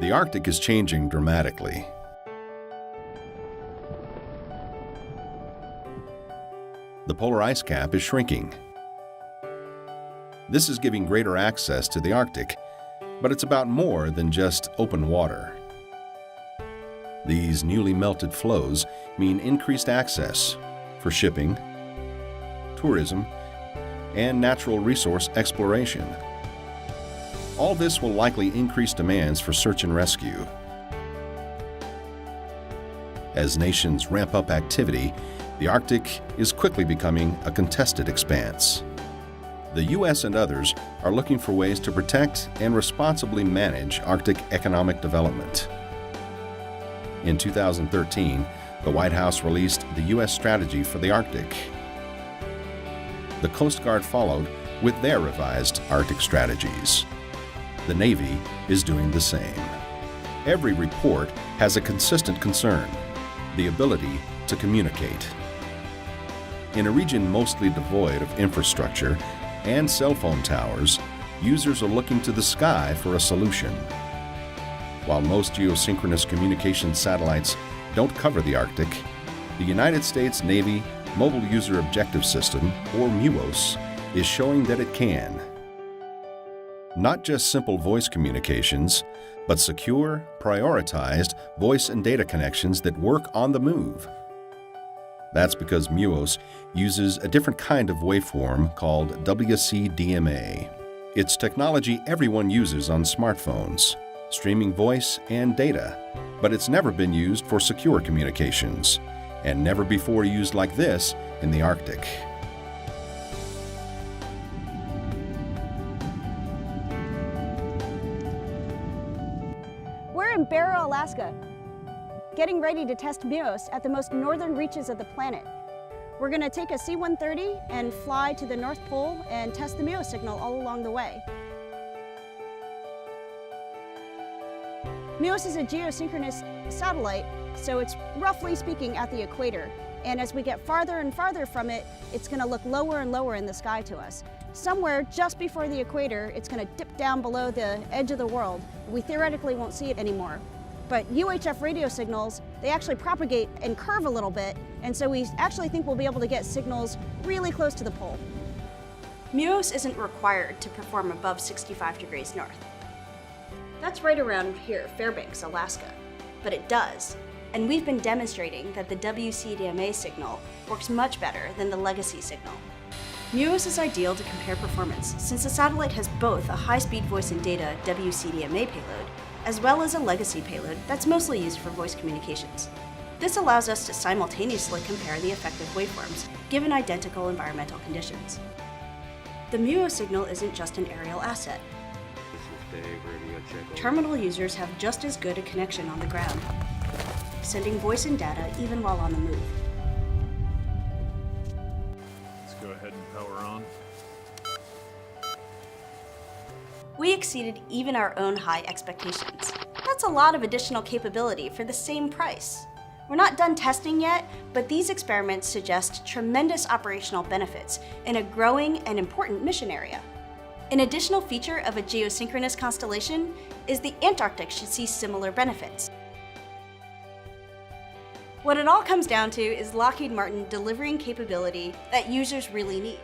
The Arctic is changing dramatically. The polar ice cap is shrinking. This is giving greater access to the Arctic, but it's about more than just open water. These newly melted floes mean increased access for shipping, tourism, and natural resource exploration. All this will likely increase demands for search and rescue. As nations ramp up activity, the Arctic is quickly becoming a contested expanse. The U.S. and others are looking for ways to protect and responsibly manage Arctic economic development. In 2013, the White House released the U.S. strategy for the Arctic. The Coast Guard followed with their revised Arctic strategies. The Navy is doing the same. Every report has a consistent concern: the ability to communicate. In a region mostly devoid of infrastructure and cell phone towers, users are looking to the sky for a solution. While most geosynchronous communication satellites don't cover the Arctic, the United States Navy Mobile User Objective System, or MUOS, is showing that it can. Not just simple voice communications, but secure, prioritized voice and data connections that work on the move. That's because MUOS uses a different kind of waveform called WCDMA. It's technology everyone uses on smartphones, streaming voice and data, but it's never been used for secure communications, and never before used like this in the Arctic. We're in Barrow, Alaska, getting ready to test MUOS at the most northern reaches of the planet. We're going to take a C-130 and fly to the North Pole and test the MUOS signal all along the way. MUOS is a geosynchronous satellite, so it's roughly speaking at the equator. And as we get farther and farther from it, it's going to look lower and lower in the sky to us. Somewhere just before the equator, it's going to dip down below the edge of the world. We theoretically won't see it anymore. But UHF radio signals, they actually propagate and curve a little bit, and so we actually think we'll be able to get signals really close to the pole. MUOS isn't required to perform above 65 degrees north. That's right around here, Fairbanks, Alaska. But it does, and we've been demonstrating that the WCDMA signal works much better than the legacy signal. MUOS is ideal to compare performance since the satellite has both a high-speed voice and data WCDMA payload as well as a legacy payload that's mostly used for voice communications. This allows us to simultaneously compare the effective waveforms given identical environmental conditions. The MUOS signal isn't just an aerial asset. Terminal users have just as good a connection on the ground, sending voice and data even while on the move. Let's go ahead and power on. We exceeded even our own high expectations. That's a lot of additional capability for the same price. We're not done testing yet, but these experiments suggest tremendous operational benefits in a growing and important mission area. An additional feature of a geosynchronous constellation is the Antarctic should see similar benefits. What it all comes down to is Lockheed Martin delivering capability that users really need.